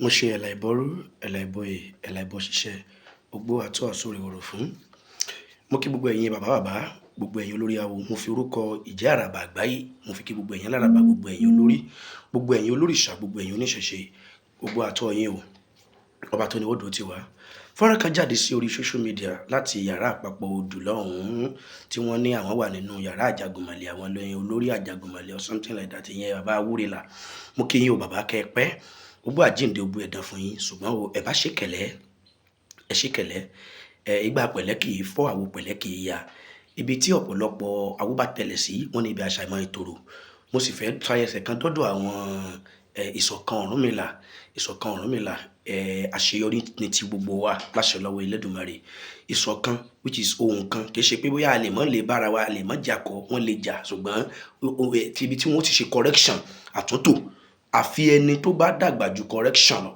Mo ṣe ẹ̀là ìbọrú, ẹ̀là ìbọyè, ẹ̀là ìbọ ṣiṣẹ́, gbogbo àtọ́ àsórí ọ̀rọ̀ fún. Mo kí gbogbo ẹ̀yin bàbá, gbogbo ẹ̀yin olórí awo, mo fi orúkọ ìjẹ́ àràbà àgbáyé, mo fi kí gbogbo ẹ̀yin aláràbà, gbogbo ẹ̀yin olórí, gbogbo ẹ̀yin olórìṣà, gbogbo ẹ̀yin oníṣẹ̀ṣe, gbogbo àtọ́ yín o, ọba tó ní wọ́dọ̀ ti wá. Fọ́nrán kan jáde sí orí social media láti yàrá àpapọ̀ odù lọ́hùn-ún tí wọ́n ní àwọn wà nínú yàrá àjàgùnmọ̀lẹ̀ àwọn lóyìn olórí àjàgùnmọ̀lẹ̀ or something like that, ìyẹn bàbá awúrelà. Mo kí yín o bàbá kẹ́pẹ́, gbogbo àjíǹde ogbó ẹ̀dán fún yín, ṣùgbọ́n o ẹ bá ṣe kẹ̀lẹ́, ẹ ṣe kẹ̀lẹ́, ìgbà pẹ̀lẹ́ kì í fọ́ àwo pẹ̀lẹ́ kì í ya. Ibi tí ọ̀pọ̀lọpọ̀ awó bá tẹ̀lẹ̀ sí, wọ́n ní ibi àṣà ìmọ̀ ìtòrò. Mo sì fẹ́ try ẹsẹ̀ kan dọ́dọ̀ àwọn isokan orúnmìlà, isokan orúnmìlà, àṣeyọrí ní ti gbogbo wa láṣẹ lọ́wọ́ Elédùmarè. Isokan which is ohun kan, kì í ṣe pé bóyá a lè mọ́ lè bára wa, a lè mọ́ jà kọ́, wọ́n lè jà, ṣùgbọ́n ibi tí wọ́n ti ṣe correction, àtúntò, àfi ẹni tó bá dàgbà ju correction lọ.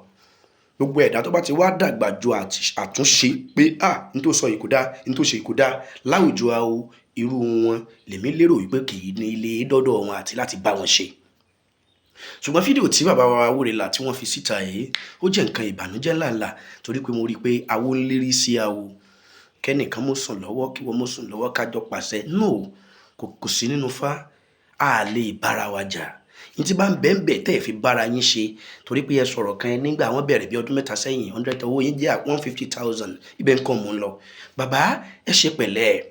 Gbogbo ẹ̀dá tó bá ti wá dàgbà ju àtúnṣe pé n tó sọ yìí kò dáa, n tó ṣe yìí kò dáa láwùjọ awo, irú wọn lèmi lérò wípé kì í ní ilé dọ́dọ̀ wọn àti láti bá wọn ṣe. Ṣùgbọ́n fídíò tí bàbá wa awúrelà tí wọ́n fi síta yìí, ó jẹ́ nǹkan ìbànújẹ́ ńláńlá torí pé mo rí pé awo ń lérí sí awo. Kẹ́nìkan mọ́ sùn lọ́wọ́, kí wọ́n mọ́ sùn lọ́wọ́ kájọ pàṣẹ. No, kò sí nínú Ifá, a lè bára wa jà. Ní tí bá ń bẹ́ẹ̀ tẹ́ ẹ̀ fi bára yín ṣe torí pé ẹ sọ̀rọ̀ kan nígbà wọ́n bẹ̀rẹ̀ bí ọdún mẹ́ta sẹ́yìn 100 owó yín jẹ́ 150,000 ibẹ̀ nǹkan mú un lọ. Bàbá ẹ ṣe pẹ̀lẹ́,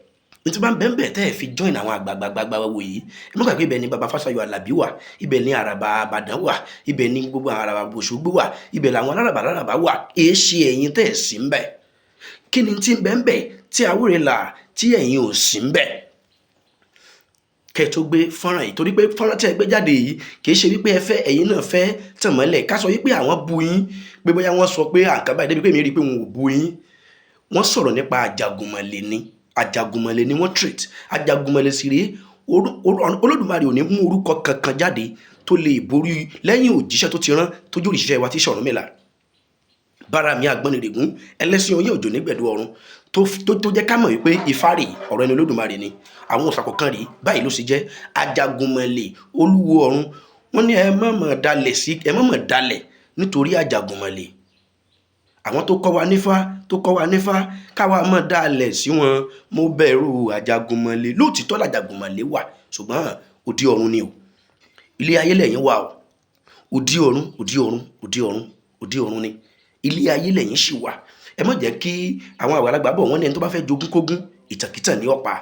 ní tí bá ń bẹ́ẹ̀ tẹ́ ẹ̀ fi join àwọn àgbààgbà wò yìí. Ẹ mọ̀ pé ibẹ̀ ni bàbá Fáṣayọ̀ Àlàbí wà, ibẹ̀ ni àràbà Àbàdàn wà, ibẹ̀ ni gbogbo àràbà Òṣogbo wà, ibẹ̀ làwọn aláràbà wà. Èé ṣe ẹ̀yin tẹ́ ẹ̀ sí ń bẹ̀. Kí ni tí ń bẹ́ẹ̀ tí awúrelà tí ẹ̀yin ò sí ń bẹ̀? Kẹ́ tó gbé fọ́nrán yìí torí pé fọ́nrán tí ẹ gbé jáde yìí kì í ṣe wípé ẹ̀yin náà fẹ́ tàn mọ́lẹ̀ ká sọ wípé àwọn bu yín, pé bóyá wọ́n sọ pé àǹkàbá débi pé mi rí pé wọn ò bu yín. Wọ́n sọ̀rọ̀ nípa àjàgùnmọ̀lẹ̀ ni wọ́n treat. Àjàgùnmọ̀lẹ̀ sì rèé, Olódùmarè ò ní mú orúkọ kankan jáde tó lè borí lẹ́yìn òjíṣẹ́ tó ti rán tó jó òjíṣẹ́ wa tí Ọ̀rúnmìlà. Bára mi àgbọnnìrègún ẹlẹ́sìn oyè òjò nígbẹ̀dú ọ̀run tó jẹ́ ká mọ̀ wípé Ifá rèé ọ̀rọ̀ ẹni Olódùmarè ni. Àwọn òṣàkọ̀ kan rèé báyìí ló sì jẹ́ àjàgùnmọ̀lẹ̀ olúwo ọ̀run. Wọ́n ní ẹ má mọ̀ dalẹ̀ nítorí àjàgùnmọ̀lẹ̀. Àwọn tó kọ́ wa nífá káwa mọ̀ dalẹ̀ sí wọn. Mo bẹ̀rù àjàgùnmọ̀lẹ̀. Lóòtítọ́ làjàgùnmọ̀lẹ̀ wà, ṣùgbọ́n òdi ọ̀run ni o. Ilé ayé lẹ́yìn wà o. Òdi ọ̀run ni. Ilé ayé lẹ́yìn sì wà. Ẹ má jẹ́ kí àwọn àgbàlagbà bọ̀ wọ́n ní ẹni tó bá fẹ́ jogún kógún ìtànkítàn ní ọ̀pá.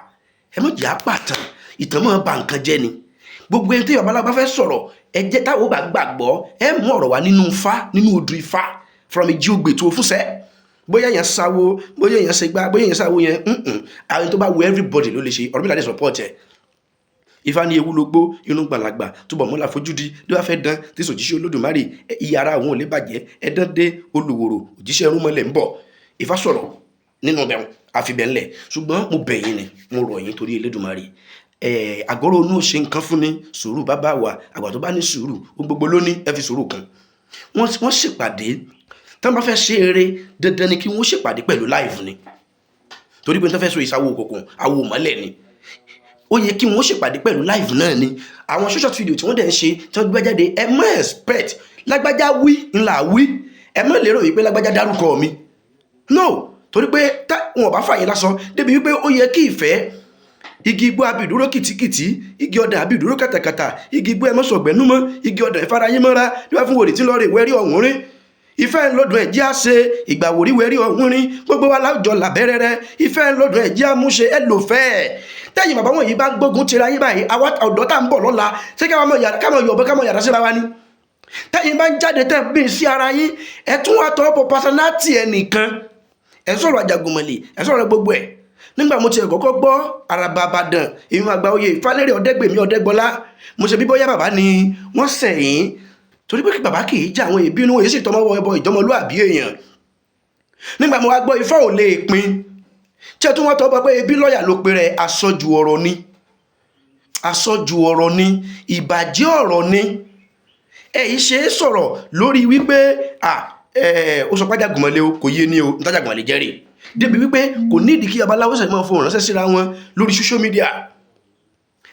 Ẹ má jẹ́ àpàtàn, ìtàn máa ba nǹkan jẹ́ ni. Gbogbo ẹni tí babaláwo fẹ́ sọ̀rọ̀, ẹ jẹ́ táwọn bá gbàgbọ́, ẹ mú ọ̀rọ̀ wá nínú Ifá, nínú odù Ifá, from ìjì ogbè tó fúnṣẹ́. Bóyá èèyàn sáwó, bóyá èèyàn ṣe gbá, bóyá èèyàn sáwó yẹn, àwọn tó bá wo everybody ló lè ṣe. Ọ̀rúnmìlà dé support ẹ̀. Ifá ní ewu lógbó, inú gbàlagbà, túbọ̀ mọ́lá fojúdi, ló wá fẹ́ dán tí sòjíṣẹ́ Olódùmarè, ìyára òun ò lè bàjẹ́, ẹ̀dán dé olùwòrò, òjíṣẹ́ Ọ̀rúnmọlẹ̀ ń bọ̀. Ifá sọ̀rọ̀ nínú bẹ̀rùn, àfibẹ̀ ńlẹ̀. Ṣùgbọ́n mo bẹ̀ yín ni, mo rọ̀ yín torí Elédùmarè. Àgọ́rọ̀ onú ṣe nǹkan fún ni, sùúrù bàbá wa, àgbà tó bá ní sùúrù, gbogbo ló ní ẹ fi sùúrù kan. Wọ́n ṣèpàdé, tán bá fẹ́ ṣe eré, dandan ni kí wọ́n ṣèpàdé pẹ̀lú live ni. Torí pé tán fẹ́ so ìsáwó òkùnkùn, àwo mọ́lẹ̀ ni. Ó yẹ kí wọ́n ṣèpàdé pẹ̀lú live náà ni. Àwọn short video tí wọ́n dẹ̀ ń ṣe, tí wọ́n gbé jáde, ẹ má expect lágbájá wí ńlá wí. Ẹ má lérò wípé lágbájá dárúkọ mi. No, torí pé wọn bá fàyè lásán débi wípé ó yẹ kí ìfẹ́ igi igbó abìdúró kìtìkìtì, igi ọ̀dà abìdúró kàtàkàtà, igi igbó ẹmọ́sọ̀gbẹ́númọ́, igi ọ̀dà ìfarayín mọ́ra bí wọ́n fún wòlé tí lọ́ọ́ rè wẹ́rí ọ̀hún rí. Ìfẹ́ ńlọ́dún ẹ̀jẹ̀ á ṣe ìgbà wòrí wẹ́rí ọ̀hún rí. Gbogbo wa láwùjọ làbẹ́rẹ́rẹ́. Ìfẹ́ ńlọ́dún ẹ̀jẹ̀ á mú ṣe ẹ lò fẹ́. Tẹ́yìn bàbá wọn yìí bá gbógun tira yín báyìí, àwa ọ̀dọ́ tá ń bọ̀ lọ́la, ṣé káwọn yọ̀bọ káwọn yàrá síra wa ni? Tẹ́yìn bá ń jáde tẹ́ bí sí ara yín, ẹ tún wá tọ́ ọ̀pọ̀ personality ẹnìkan. Ẹ sọ̀rọ̀ àjàgùnmọ̀lẹ̀, ẹ sọ̀rọ̀ gbogbo ẹ̀. Nígbà mo ti kọ́kọ́ gbọ́ àràbà Àbàdàn, èmi àgbà oyè Ìfálérè Ọ̀dẹ́gbèmí Ọ̀dẹ́gbọlá, mo ṣe bí bóyá bàbá ni wọ́n sẹ̀yìn torí pé kí bàbá kì í já àwọn ìbínú òye sì tọmọ wọ ẹbọ ìjọmọlúàbí èèyàn. Nígbà mo wá gbọ́ Ifá ò lè pin, tí ẹ tún wọ́n tọ́ bọ́ pé ebi lọ́ọ̀yà ló pe rẹ̀, àsọjù ọ̀rọ̀ ni, ìbàjẹ́ ọ̀rọ̀ ni. Èyí ṣe é sọ̀rọ̀ lórí wípé ó sọ pé àjàgùnmọ̀lẹ̀ o kò yé ni o ntájàgùnmọ̀lẹ̀ jẹ́rìí débi wípé kò nídìí kí babaláwo ṣe máa fohùn ránṣẹ́ síra wọn lórí social media.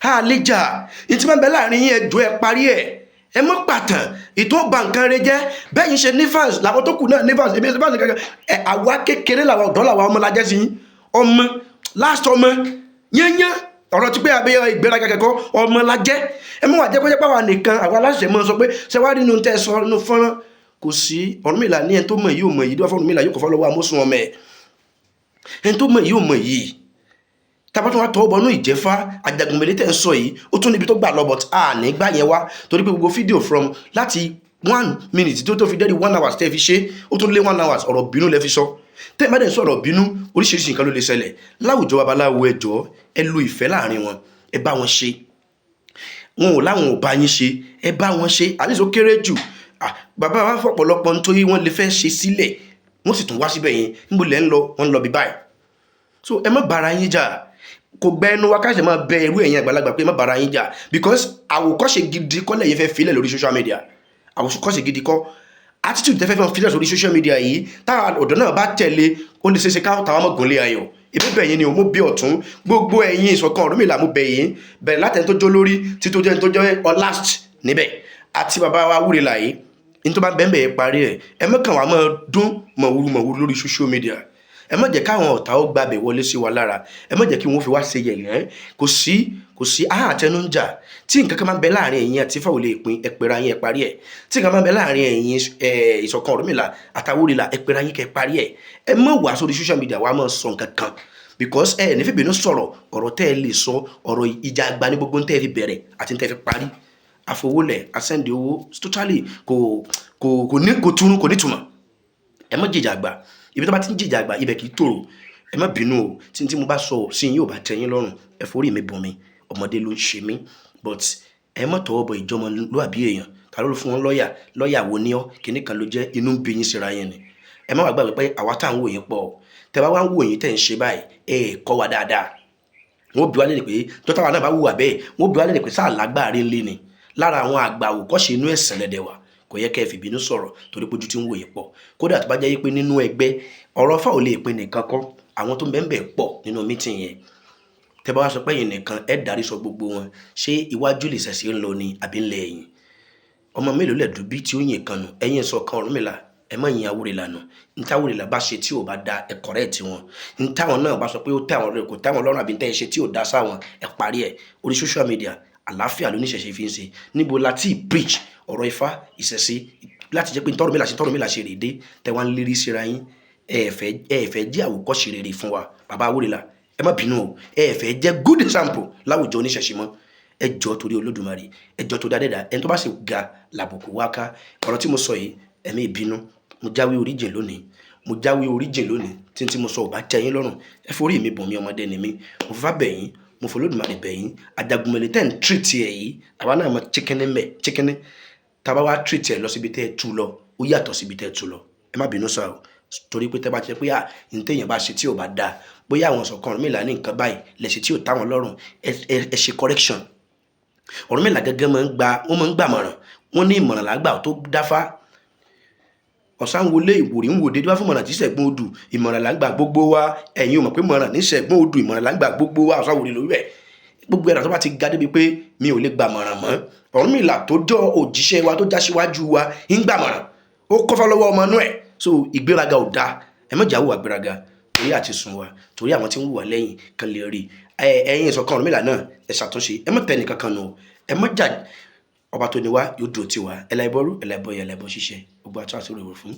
A lè jà ní tí máa ń bẹ láàrin yín, ẹjọ́ ẹ parí ẹ̀. ẹ mọ́ pàtàn ìtọ́ ba nǹkan rẹ jẹ́ bẹ́yìn ṣe ní fans làwọn tó kù náà ní fans èmi fans kankan àwa kékeré làwọn ọ̀dọ́ làwọn ọmọ lajẹ́ sí ọmọ last ọmọ yányán ọ̀rọ̀ ti pé abẹ́yẹ ìgbéraga kẹ́kọ́ ọmọ lajẹ́ ẹ mọ́ wà jẹ́ kọ́jẹ́ pàwọn nìkan àwọn aláṣẹ mọ́ sọ pé ṣe wá nínú tẹ́ sọ nínú fọ́nrán kò sí Ọ̀rúnmìlà ní ẹni tó mọ̀ yìí ò mọ̀ yìí dọ́fọ́ Ọ̀rúnmìlà yóò kọ́ fọ́ lọ́wọ́ amósùn ọmọ ẹ̀ ẹni tó mọ̀ yìí ò mọ̀ yìí tabatun wa tọwọ́ bọnú ìjẹ́fà Àjàgùnmélé tẹ́ ń sọ yìí ó tún níbi tó gbà lọ but ní gbà yẹn wá torí pé gbogbo fídíò from láti 1 minute tó fi dẹ́rì 1 hour tẹ́ fi ṣe ó tún lé 1 hour ọ̀rọ̀ bínú lẹ́ fi sọ tẹ́ ẹ bá dẹ̀ sọ̀rọ̀ bínú oríṣiríṣi nǹkan ló lè ṣẹlẹ̀ láwùjọ babaláwo ẹjọ́ ẹ lo ìfẹ́ láàrin wọn ẹ bá wọn ṣe wọn ò láwọn ò bá yín ṣe ẹ bá wọn ṣe àlejò kéré jù bàbá wa fọ̀pọ̀lọpọ̀ nítorí wọ́n lè fẹ́ ṣe sílẹ̀ wọ́n sì tún wá síbẹ̀ yẹn níbo lẹ́ ń lọ wọ́n ń lọ bí báyìí so ẹ má bára yín jà kò gbẹ ẹnu wa káṣẹ máa bẹ irú ẹ̀yin àgbàlagbà pé má bára yín jà because àwòkọ́ṣe gidi kọ́ lẹ́yìn fẹ́ filẹ̀ lórí social media àwòkọ́ṣe gidi kọ́ attitude tẹ́ fẹ́ filẹ̀ lórí social media yìí táwọn ọ̀dọ́ náà bá tẹ̀lé ó lè ṣeéṣe káwọn táwọn mọ̀gùnlé ayọ̀ ìbí bẹ̀yìn ni mo bí ọ̀tún gbogbo ẹ̀yin ìṣọ̀kan Ọ̀rúnmìlà mo bẹ̀ yín bẹ̀rẹ̀ látẹni tó jó lórí tí tó jẹ́ tó jẹ́ last níbẹ̀ àti bàbá wa awúrelà yìí ní tó bá bẹ́ẹ̀ parí ẹ̀ ẹ mọ́kàn wá máa dún mọ̀wúrú lórí social media ẹ má jẹ́ káwọn ọ̀tá ó gbàbẹ̀ wọlé sí wa lára ẹ má jẹ́ kí wọ́n fi wá ṣe yẹ̀yẹ́ kò sí àtẹnujá tí nǹkan kan máa ń bẹ láàrin ẹ̀yin àti Ifá ò lè pín ẹ̀pẹ̀rẹ̀ yín ẹ̀ parí ẹ̀ tí nǹkan máa ń bẹ láàrin ẹ̀yin ìṣọ̀kan Ọ̀rúnmìlà àtàwórelà ẹ̀pẹ̀rẹ̀ yín kẹ́ parí ẹ̀ ẹ má wá sórí social media wa máa sọ nǹkan kan because ẹ ní fìbínú sọ̀rọ̀ ọ̀rọ̀ tẹ́ ẹ lè sọ ọ̀rọ̀ ìjà àgbà ní gbogbo tẹ́ ẹ fi bẹ̀rẹ̀ àti tẹ́ ẹ fi parí àfowólẹ̀ àsẹ́ndì owó totally kò nítumọ̀ ẹ má jìjà àgbà ibi tó bá ti ń jìjà àgbà ibẹ̀ kì í tòrò ẹ má bínú o tí mo bá sọ sí yín ò bá tẹ́yín lọ́rùn ẹ forí mi bọ̀ mi ọmọdé ló ń ṣe mí but ẹ má tọwọ́ bọ ìjọmọ lóàbí èèyàn ká ló fún wọn lọ́ọ̀yà wo ní ọ́ kíní kan ló jẹ́ inú ń bí yín síra yẹn ni ẹ má wá gbàgbé pé àwa tá à ń wò yín pọ̀ tẹ bá wá ń wò yín tẹ̀ ń ṣe báyìí ẹ kọ́ wa dáadáa wọ́n bí wá lẹ́nu pé tọ́tà wa náà bá wùwà bẹ́ẹ̀ wọ́n bí wá lẹ́nu pé sáà lágbára ńlẹ́ ni lára àwọn àgbà àwòkọ́ṣe inú ẹ̀sìn lẹ́dẹ̀ wa kò yẹ kẹ́ ẹ fìbínú sọ̀rọ̀ torí pé ojú tí ń wòye pọ̀ kódà tó bá jẹ́ pé nínú ẹgbẹ́ ọ̀rọ̀ Ifá ò lè pin nìkan kọ́ àwọn tó ń bẹ́ẹ̀ pọ̀ nínú mítìn yẹn tẹ́ bá wá sọ pé yìí nìkan ẹ darí sọ gbogbo wọn ṣé iwájú lè ṣẹ̀ṣẹ̀ ń lọ ni àbí ńlẹ̀ ẹ̀yìn ọmọ mélòó lẹ̀ dùbí tí ó yìn kan nù ẹ̀yìn ìṣọ̀kan Ọ̀rúnmìlà ẹ má yin Awúrelà nù ntàwúrelà bá ṣe tí ò bá da ẹ correct wọn ntàwọn náà bá sọ pé ó tẹ̀wọ̀n rẹ̀ kò tẹ̀wọ̀n lọ́rùn àbí ntẹ́ ṣe tí ò da sáwọn ẹ parí ẹ orí social media àlàáfíà ló níṣẹ̀ṣe fi ń ṣe níbo la tí preach ọ̀rọ̀ Ifá ìṣẹ̀ṣe láti jẹ́ pé tọ́rọ̀mìlà ṣe rèé dé tẹ́wọ́n ń lérí síra yín ẹ̀ẹ̀fẹ́ jẹ́ àwòkọ́ṣe rere fún wa bàbá Awúrelà ẹ má bínú o ẹ̀ẹ̀fẹ́ jẹ́ good example láwùjọ oníṣẹ̀ṣe mọ́ ẹ jọ̀ọ́ torí Olódùmarè ẹ jọ̀ọ́ tó dáadẹ́dà ẹni tó bá sì ga làbùkù wá ká ọ̀rọ̀ tí mo sọ yìí ẹ̀mí ìbínú mo jáwé oríjìn lónìí tí mo sọ ò bá tẹ́ yín lọ́rùn ẹ forí mi bùn mí ọmọdé ni mí mo fẹ́ bẹ̀ yín mo fọ Olódùmarè bẹ̀ yín Àjàgùnmélé tẹ́ ń treat ẹ̀ yìí àwa náà mọ chicken tàbá wá treat ẹ̀ lọ síbi tẹ́ ẹ tú lọ ó yàtọ̀ síbi tẹ́ ẹ tú lọ ẹ má bínú sáà o torí pé tẹ́ bá ti ṣe pé ní téèyàn bá ṣe tí ò bá dáa bóyá àwọn ìṣọ̀kan Ọ̀rúnmìlà ní nǹkan báyìí lẹ̀ṣẹ̀ tí ò táwọn lọ́rùn ẹ ṣe correction Ọ̀rúnmìlà gẹ́gẹ́ wọ́n máa ń gbàmọ̀ràn wọ́n ní ìmọ̀ràn làgbà tó dáfá ọ̀sán wọlé ìwòrí ń wòde díwá fún mọ̀ràn tí Ṣẹ̀gbọ́n Odù ìmọ̀ràn làgbà gbogbo wa ẹ̀yin ò mọ̀ pé mọ̀ràn ní Ṣẹ̀gbọ́n Odù ìmọ̀ràn làgbà gbogbo wa ọ̀sán wòlé lórí ẹ̀ gbogbo ẹ̀rọ tó bá ti ga débi pé mi ò lè gbàmọ̀ràn mọ́ Ọ̀rúnmìlà tó jọ òjíṣẹ́ wa tó já síwájú wa ń gbàmọ̀ràn ó kọ́fà lọ́wọ́ ọmọ inú ẹ̀ so ìgbéraga ò dáa ẹ má jáwọ́ àgbéraga torí àti sùn wa torí àwọn tí ń wùwà lẹ́yìn kan lè rí ẹ̀yin ìṣọ̀kan Ọ̀rúnmìlà náà ẹ ṣàtúnṣe ẹ má tẹ́ nìkan kan nù ẹ má jà ọba tó ní wá yóò dúró tiwa ẹlẹ́bọ̀rú ẹlẹ́bọ̀yẹ ẹlẹ́bọ̀ ṣiṣẹ́ gbogbo àtúnṣe rẹ̀ wò fún.